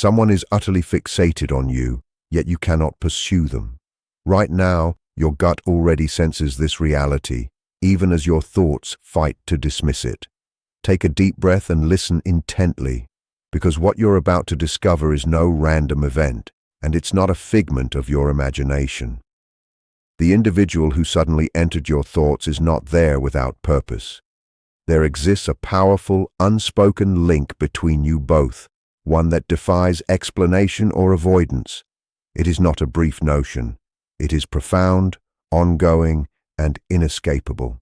Someone is utterly fixated on you, yet you cannot pursue them. Right now, your gut already senses this reality, even as your thoughts fight to dismiss it. Take a deep breath and listen intently, because what you're about to discover is no random event, and it's not a figment of your imagination. The individual who suddenly entered your thoughts is not there without purpose. There exists a powerful, unspoken link between you both, one that defies explanation or avoidance. It is not a brief notion. It is profound, ongoing, and inescapable.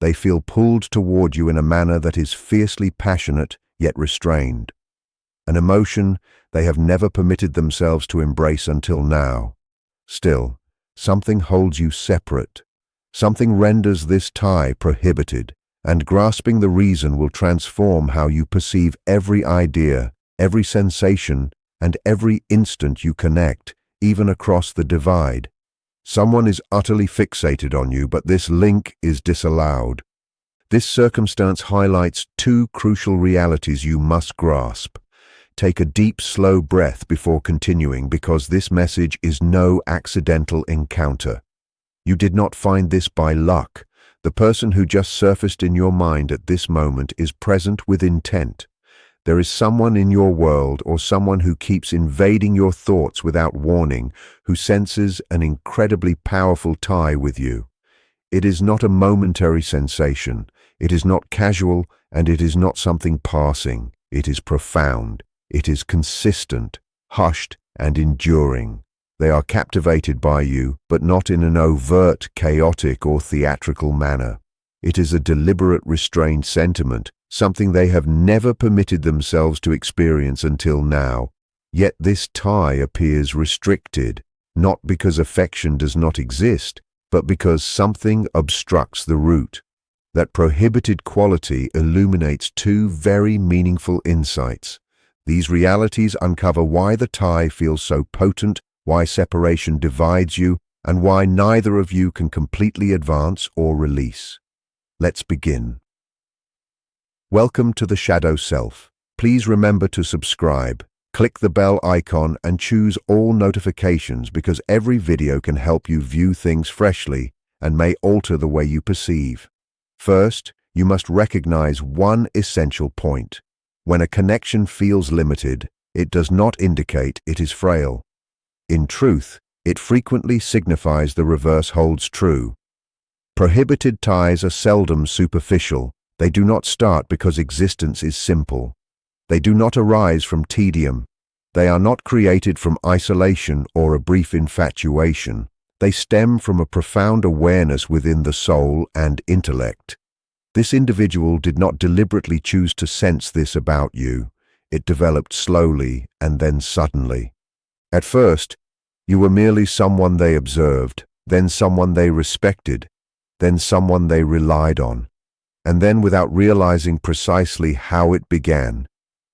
They feel pulled toward you in a manner that is fiercely passionate yet restrained. An emotion they have never permitted themselves to embrace until now. Still, something holds you separate. Something renders this tie prohibited, and grasping the reason will transform how you perceive every idea, every sensation, and every instant you connect, even across the divide. Someone is utterly fixated on you, but this link is disallowed. This circumstance highlights two crucial realities you must grasp. Take a deep, slow breath before continuing, because this message is no accidental encounter. You did not find this by luck. The person who just surfaced in your mind at this moment is present with intent. There is someone in your world, or someone who keeps invading your thoughts without warning, who senses an incredibly powerful tie with you. It is not a momentary sensation. It is not casual, and it is not something passing. It is profound. It is consistent, hushed, and enduring. They are captivated by you, but not in an overt, chaotic, or theatrical manner. It is a deliberate, restrained sentiment, something they have never permitted themselves to experience until now. Yet this tie appears restricted, not because affection does not exist, but because something obstructs the route. That prohibited quality illuminates two very meaningful insights. These realities uncover why the tie feels so potent, why separation divides you, and why neither of you can completely advance or release. Let's begin. Welcome to the Shadow Self. Please remember to subscribe, click the bell icon, and choose all notifications, because every video can help you view things freshly and may alter the way you perceive. First, you must recognize one essential point. When a connection feels limited, it does not indicate it is frail. In truth, it frequently signifies the reverse holds true. Prohibited ties are seldom superficial. They do not start because existence is simple. They do not arise from tedium. They are not created from isolation or a brief infatuation. They stem from a profound awareness within the soul and intellect. This individual did not deliberately choose to sense this about you. It developed slowly and then suddenly. At first, you were merely someone they observed, then someone they respected, then someone they relied on. And then, without realizing precisely how it began,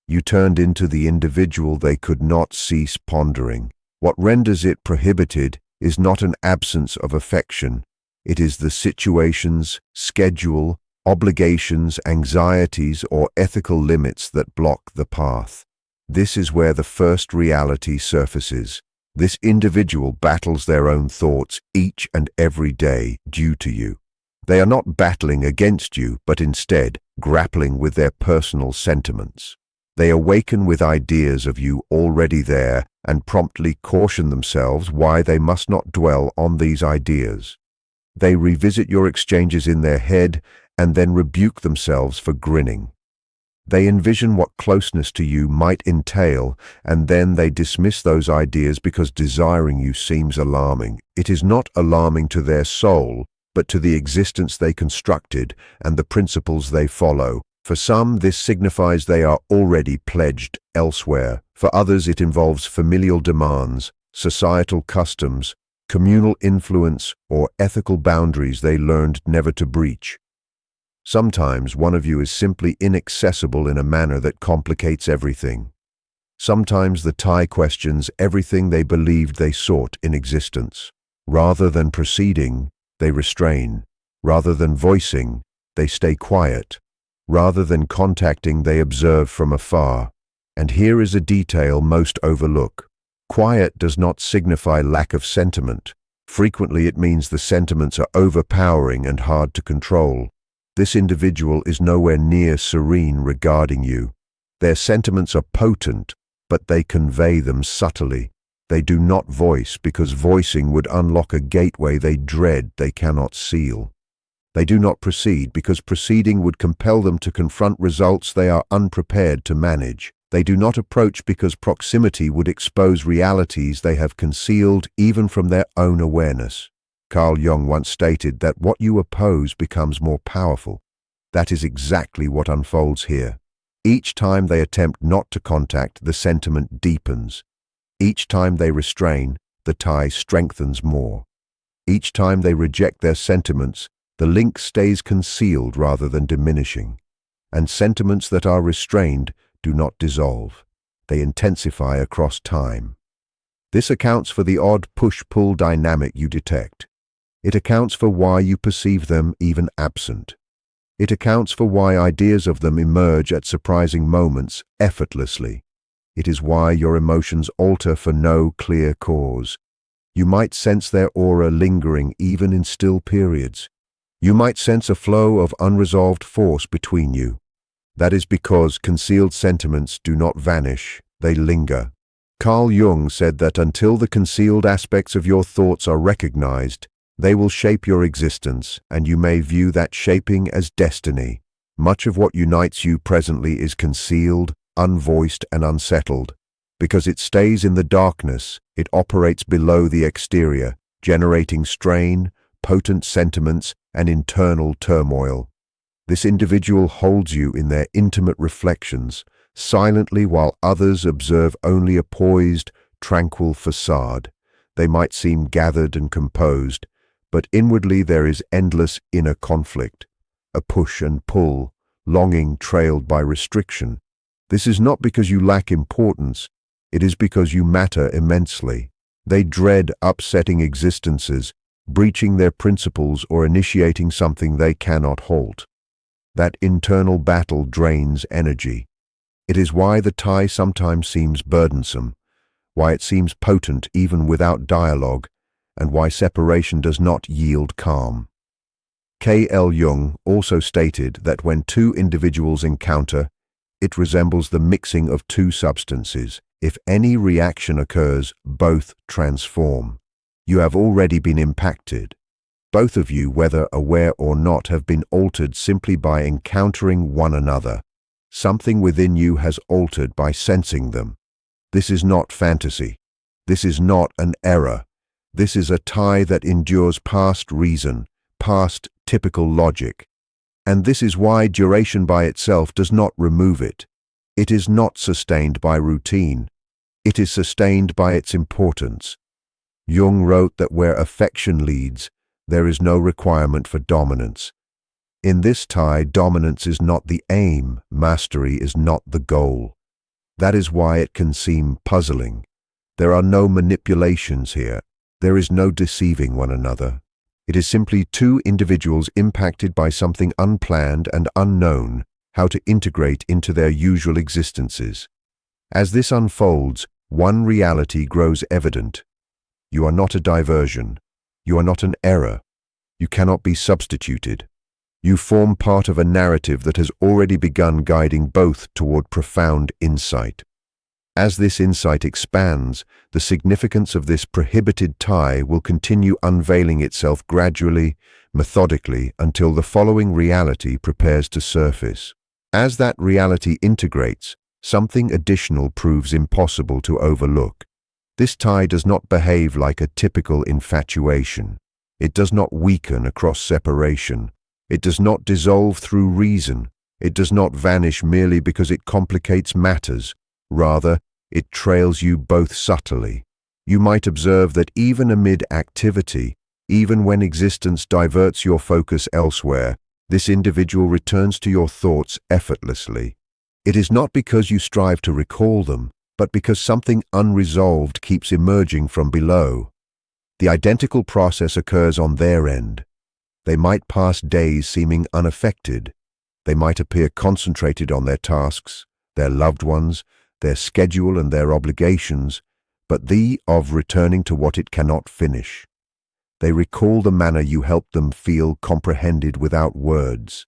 you turned into the individual they could not cease pondering. What renders it prohibited is not an absence of affection. It is the situations, schedule, obligations, anxieties, or ethical limits that block the path. This is where the first reality surfaces. This individual battles their own thoughts each and every day due to you. They are not battling against you, but instead grappling with their personal sentiments. They awaken with ideas of you already there and promptly caution themselves why they must not dwell on these ideas. They revisit your exchanges in their head and then rebuke themselves for grinning. They envision what closeness to you might entail, and then they dismiss those ideas because desiring you seems alarming. It is not alarming to their soul, but to the existence they constructed and the principles they follow. For some, this signifies they are already pledged elsewhere. For others, it involves familial demands, societal customs, communal influence, or ethical boundaries they learned never to breach. Sometimes one of you is simply inaccessible in a manner that complicates everything. Sometimes the tie questions everything they believed they sought in existence. Rather than proceeding, they restrain. Rather than voicing, they stay quiet. Rather than contacting, they observe from afar. And here is a detail most overlook. Quiet does not signify lack of sentiment. Frequently it means the sentiments are overpowering and hard to control. This individual is nowhere near serene regarding you. Their sentiments are potent, but they convey them subtly. They do not voice because voicing would unlock a gateway they dread they cannot seal. They do not proceed because proceeding would compel them to confront results they are unprepared to manage. They do not approach because proximity would expose realities they have concealed even from their own awareness. Carl Jung once stated that what you oppose becomes more powerful. That is exactly what unfolds here. Each time they attempt not to contact, the sentiment deepens. Each time they restrain, the tie strengthens more. Each time they reject their sentiments, the link stays concealed rather than diminishing. And sentiments that are restrained do not dissolve. They intensify across time. This accounts for the odd push-pull dynamic you detect. It accounts for why you perceive them even absent. It accounts for why ideas of them emerge at surprising moments effortlessly. It is why your emotions alter for no clear cause. You might sense their aura lingering even in still periods. You might sense a flow of unresolved force between you. That is because concealed sentiments do not vanish, they linger. Carl Jung said that until the concealed aspects of your thoughts are recognized, they will shape your existence, and you may view that shaping as destiny. Much of what unites you presently is concealed, unvoiced, and unsettled. Because it stays in the darkness, it operates below the exterior, generating strain, potent sentiments, and internal turmoil. This individual holds you in their intimate reflections, silently while others observe only a poised, tranquil facade. They might seem gathered and composed, but inwardly there is endless inner conflict, a push and pull, longing trailed by restriction. This is not because you lack importance, it is because you matter immensely. They dread upsetting existences, breaching their principles or initiating something they cannot halt. That internal battle drains energy. It is why the tie sometimes seems burdensome, why it seems potent even without dialogue, and why separation does not yield calm. Carl Jung also stated that when two individuals encounter, it resembles the mixing of two substances. If any reaction occurs, both transform. You have already been impacted. Both of you, whether aware or not, have been altered simply by encountering one another. Something within you has altered by sensing them. This is not fantasy. This is not an error. This is a tie that endures past reason, past typical logic. And this is why duration by itself does not remove it. It is not sustained by routine. It is sustained by its importance. Jung wrote that where affection leads, there is no requirement for dominance. In this tie, dominance is not the aim, mastery is not the goal. That is why it can seem puzzling. There are no manipulations here. There is no deceiving one another. It is simply two individuals impacted by something unplanned and unknown, how to integrate into their usual existences. As this unfolds, one reality grows evident. You are not a diversion. You are not an error. You cannot be substituted. You form part of a narrative that has already begun guiding both toward profound insight. As this insight expands, the significance of this prohibited tie will continue unveiling itself gradually, methodically, until the following reality prepares to surface. As that reality integrates, something additional proves impossible to overlook. This tie does not behave like a typical infatuation. It does not weaken across separation. It does not dissolve through reason. It does not vanish merely because it complicates matters. Rather, it trails you both subtly. You might observe that even amid activity, even when existence diverts your focus elsewhere, this individual returns to your thoughts effortlessly. It is not because you strive to recall them, but because something unresolved keeps emerging from below. The identical process occurs on their end. They might pass days seeming unaffected. They might appear concentrated on their tasks, their loved ones, their schedule and their obligations, but the of returning to what it cannot finish. They recall the manner you helped them feel comprehended without words.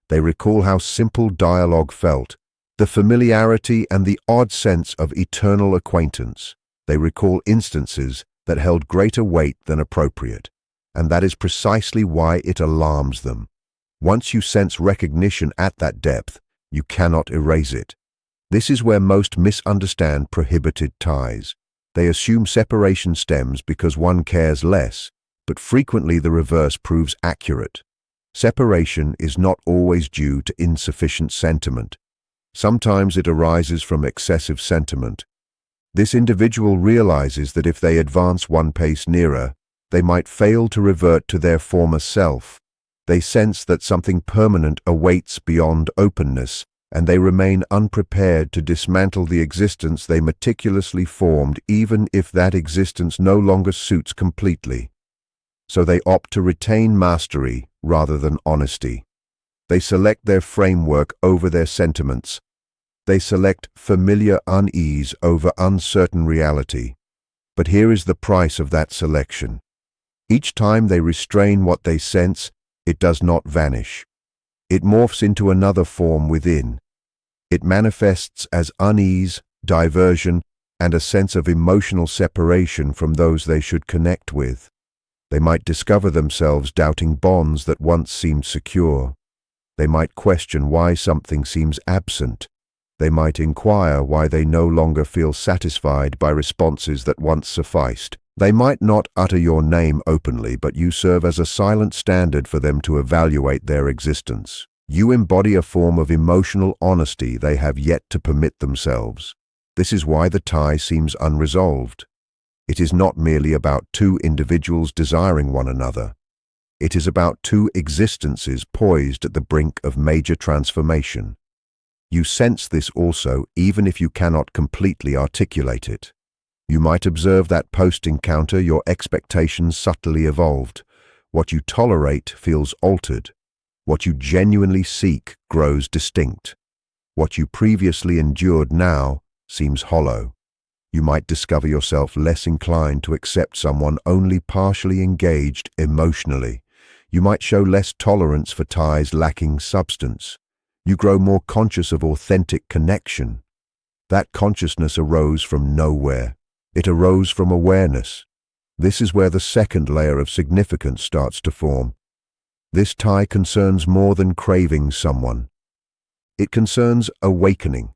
They recall how simple dialogue felt, the familiarity and the odd sense of eternal acquaintance. They recall instances that held greater weight than appropriate, and that is precisely why it alarms them. Once you sense recognition at that depth, you cannot erase it. This is where most misunderstand prohibited ties. They assume separation stems because one cares less, but frequently the reverse proves accurate. Separation is not always due to insufficient sentiment. Sometimes it arises from excessive sentiment. This individual realizes that if they advance one pace nearer, they might fail to revert to their former self. They sense that something permanent awaits beyond openness, and they remain unprepared to dismantle the existence they meticulously formed, even if that existence no longer suits completely. So they opt to retain mastery rather than honesty. They select their framework over their sentiments. They select familiar unease over uncertain reality. But here is the price of that selection. Each time they restrain what they sense, it does not vanish. It morphs into another form within. It manifests as unease, diversion, and a sense of emotional separation from those they should connect with. They might discover themselves doubting bonds that once seemed secure. They might question why something seems absent. They might inquire why they no longer feel satisfied by responses that once sufficed. They might not utter your name openly, but you serve as a silent standard for them to evaluate their existence. You embody a form of emotional honesty they have yet to permit themselves. This is why the tie seems unresolved. It is not merely about two individuals desiring one another. It is about two existences poised at the brink of major transformation. You sense this also, even if you cannot completely articulate it. You might observe that post-encounter your expectations subtly evolved. What you tolerate feels altered. What you genuinely seek grows distinct. What you previously endured now seems hollow. You might discover yourself less inclined to accept someone only partially engaged emotionally. You might show less tolerance for ties lacking substance. You grow more conscious of authentic connection. That consciousness arose from nowhere. It arose from awareness. This is where the second layer of significance starts to form. This tie concerns more than craving someone. It concerns awakening.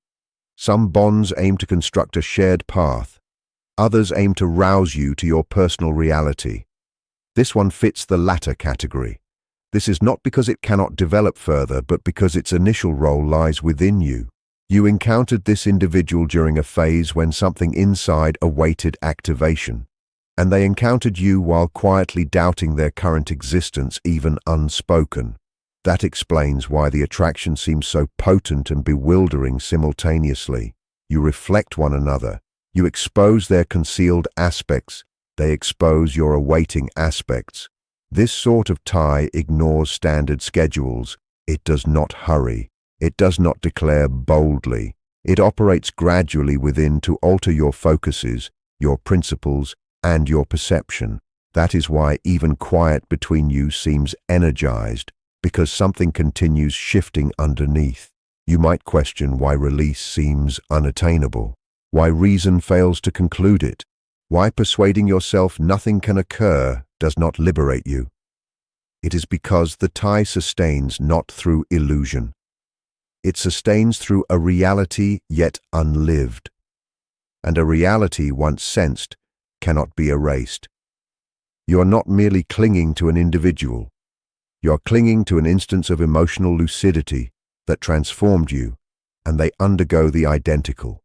Some bonds aim to construct a shared path. Others aim to rouse you to your personal reality. This one fits the latter category. This is not because it cannot develop further, but because its initial role lies within you. You encountered this individual during a phase when something inside awaited activation, and they encountered you while quietly doubting their current existence, even unspoken. That explains why the attraction seems so potent and bewildering simultaneously. You reflect one another. You expose their concealed aspects. They expose your awaiting aspects. This sort of tie ignores standard schedules. It does not hurry. It does not declare boldly. It operates gradually within to alter your focuses, your principles, and your perception. That is why even quiet between you seems energized, because something continues shifting underneath. You might question why release seems unattainable, why reason fails to conclude it, why persuading yourself nothing can occur does not liberate you. It is because the tie sustains not through illusion. It sustains through a reality yet unlived. And a reality once sensed cannot be erased. You are not merely clinging to an individual. You are clinging to an instance of emotional lucidity that transformed you, and they undergo the identical.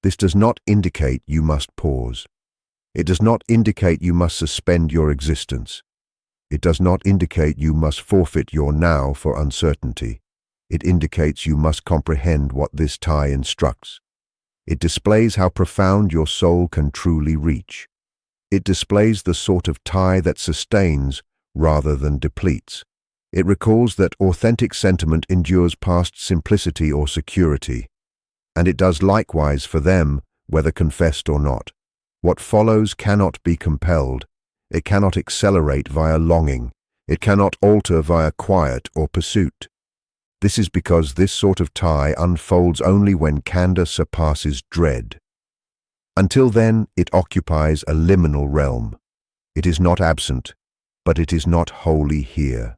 This does not indicate you must pause. It does not indicate you must suspend your existence. It does not indicate you must forfeit your now for uncertainty. It indicates you must comprehend what this tie instructs. It displays how profound your soul can truly reach. It displays the sort of tie that sustains rather than depletes. It recalls that authentic sentiment endures past simplicity or security. and it does likewise for them, whether confessed or not. What follows cannot be compelled. It cannot accelerate via longing. It cannot alter via quiet or pursuit. This is because this sort of tie unfolds only when candor surpasses dread. Until then, it occupies a liminal realm. It is not absent, but it is not wholly here.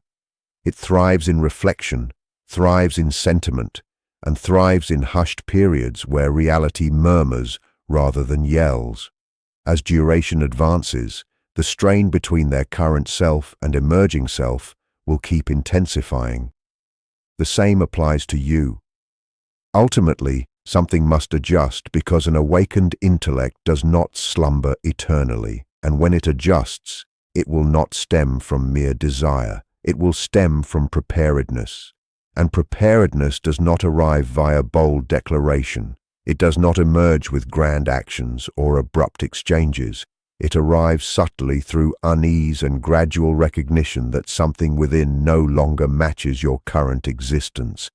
It thrives in reflection, thrives in sentiment, and thrives in hushed periods where reality murmurs rather than yells. As duration advances, the strain between their current self and emerging self will keep intensifying. The same applies to you. Ultimately, something must adjust because an awakened intellect does not slumber eternally, and when it adjusts, it will not stem from mere desire. It will stem from preparedness. And preparedness does not arrive via bold declaration. It does not emerge with grand actions or abrupt exchanges. It arrives subtly through unease and gradual recognition that something within no longer matches your current existence.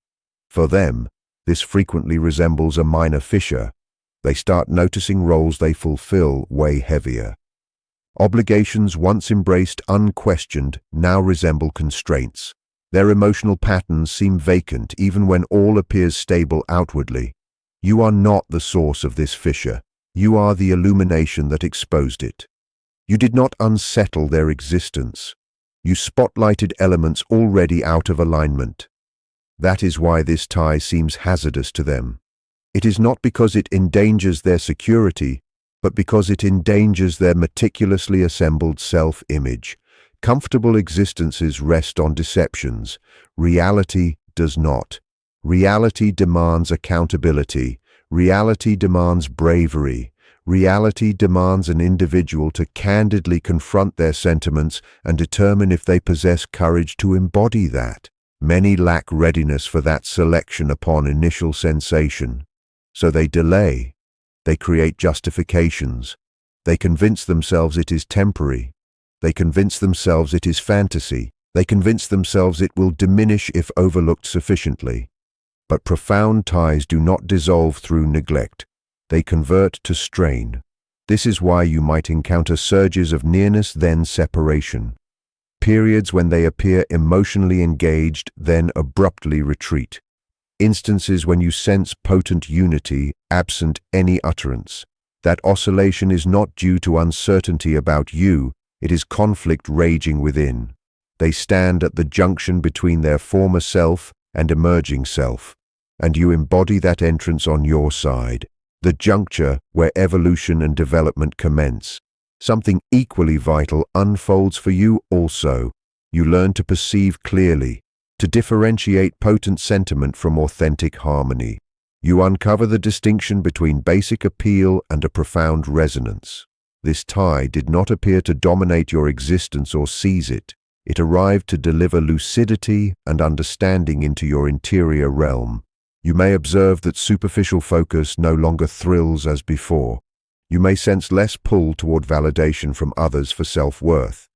For them, this frequently resembles a minor fissure. They start noticing roles they fulfill weigh heavier. Obligations once embraced unquestioned now resemble constraints. Their emotional patterns seem vacant even when all appears stable outwardly. You are not the source of this fissure. You are the illumination that exposed it. You did not unsettle their existence. You spotlighted elements already out of alignment. That is why this tie seems hazardous to them. It is not because it endangers their security, but because it endangers their meticulously assembled self-image. Comfortable existences rest on deceptions. Reality does not. Reality demands accountability. Reality demands bravery. Reality demands an individual to candidly confront their sentiments and determine if they possess courage to embody that. Many lack readiness for that selection upon initial sensation. So they delay. They create justifications. They convince themselves it is temporary. They convince themselves it is fantasy. They convince themselves it will diminish if overlooked sufficiently. But profound ties do not dissolve through neglect. They convert to strain. This is why you might encounter surges of nearness, then separation. Periods when they appear emotionally engaged, then abruptly retreat. Instances when you sense potent unity, absent any utterance. That oscillation is not due to uncertainty about you, it is conflict raging within. They stand at the junction between their former self and emerging self, and you embody that entrance on your side, the juncture where evolution and development commence. Something equally vital unfolds for you also. You learn to perceive clearly, to differentiate potent sentiment from authentic harmony. You uncover the distinction between basic appeal and a profound resonance. This tie did not appear to dominate your existence or seize it. It arrived to deliver lucidity and understanding into your interior realm. You may observe that superficial focus no longer thrills as before. You may sense less pull toward validation from others for self-worth.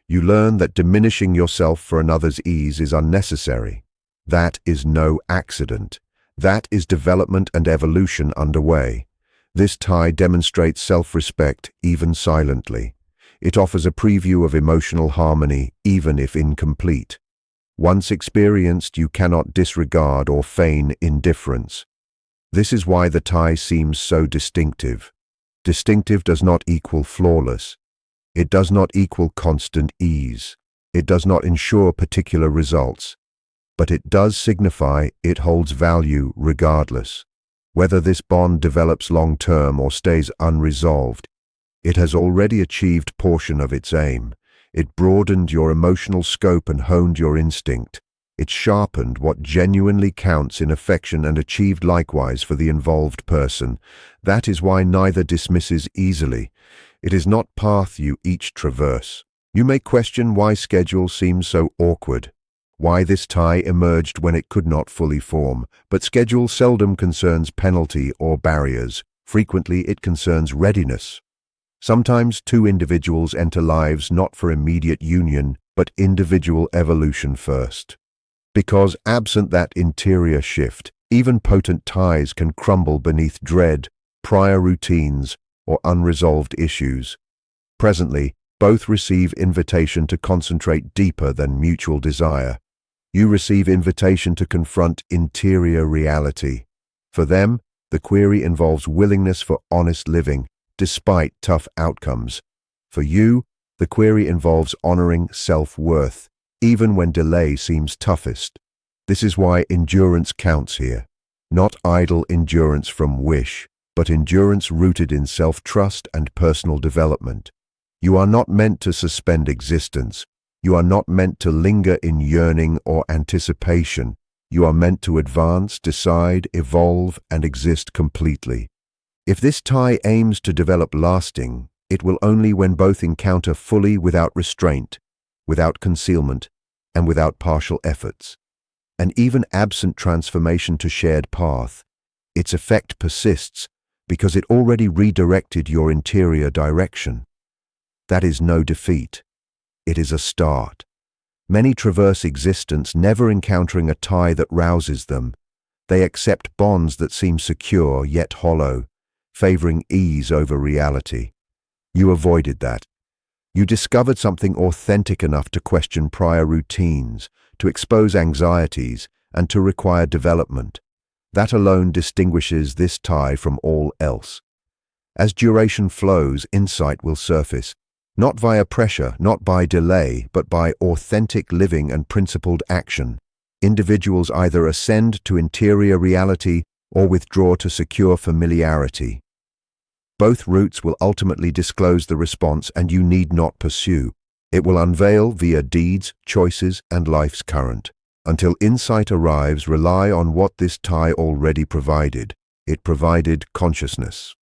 You learn that diminishing yourself for another's ease is unnecessary. That is no accident. That is development and evolution underway. This tie demonstrates self-respect, even silently. It offers a preview of emotional harmony, even if incomplete. Once experienced, you cannot disregard or feign indifference. This is why the tie seems so distinctive. Distinctive does not equal flawless. It does not equal constant ease. It does not ensure particular results. But it does signify it holds value regardless. Whether this bond develops long-term or stays unresolved, it has already achieved portion of its aim. It broadened your emotional scope and honed your instinct. It sharpened what genuinely counts in affection and achieved likewise for the involved person. That is why neither dismisses easily. It is not path you each traverse. You may question why schedule seems so awkward, why this tie emerged when it could not fully form, but schedule seldom concerns penalty or barriers. Frequently it concerns readiness. Sometimes two individuals enter lives not for immediate union, but individual evolution first. Because absent that interior shift, Even potent ties can crumble beneath dread, prior routines, or unresolved issues. Presently, both receive invitation to concentrate deeper than mutual desire. You receive invitation to confront interior reality. For them, the query involves willingness for honest living, despite tough outcomes. For you, the query involves honoring self-worth, even when delay seems toughest. This is why endurance counts here. Not idle endurance from wish, but endurance rooted in self-trust and personal development. You are not meant to suspend existence. You are not meant to linger in yearning or anticipation. You are meant to advance, decide, evolve, and exist completely. If this tie aims to develop lasting, it will only when both encounter fully without restraint, without concealment, and without partial efforts. And even absent transformation to shared path, its effect persists because it already redirected your interior direction. That is no defeat. It is a start. Many traverse existence never encountering a tie that rouses them. They accept bonds that seem secure yet hollow, favoring ease over reality. You avoided that. You discovered something authentic enough to question prior routines, to expose anxieties, and to require development. That alone distinguishes this tie from all else. As duration flows, insight will surface, not via pressure, not by delay, but by authentic living and principled action. Individuals either ascend to interior reality or withdraw to secure familiarity. Both routes will ultimately disclose the response, and you need not pursue. It will unveil via deeds, choices, and life's current. Until insight arrives, rely on what this tie already provided. It provided consciousness.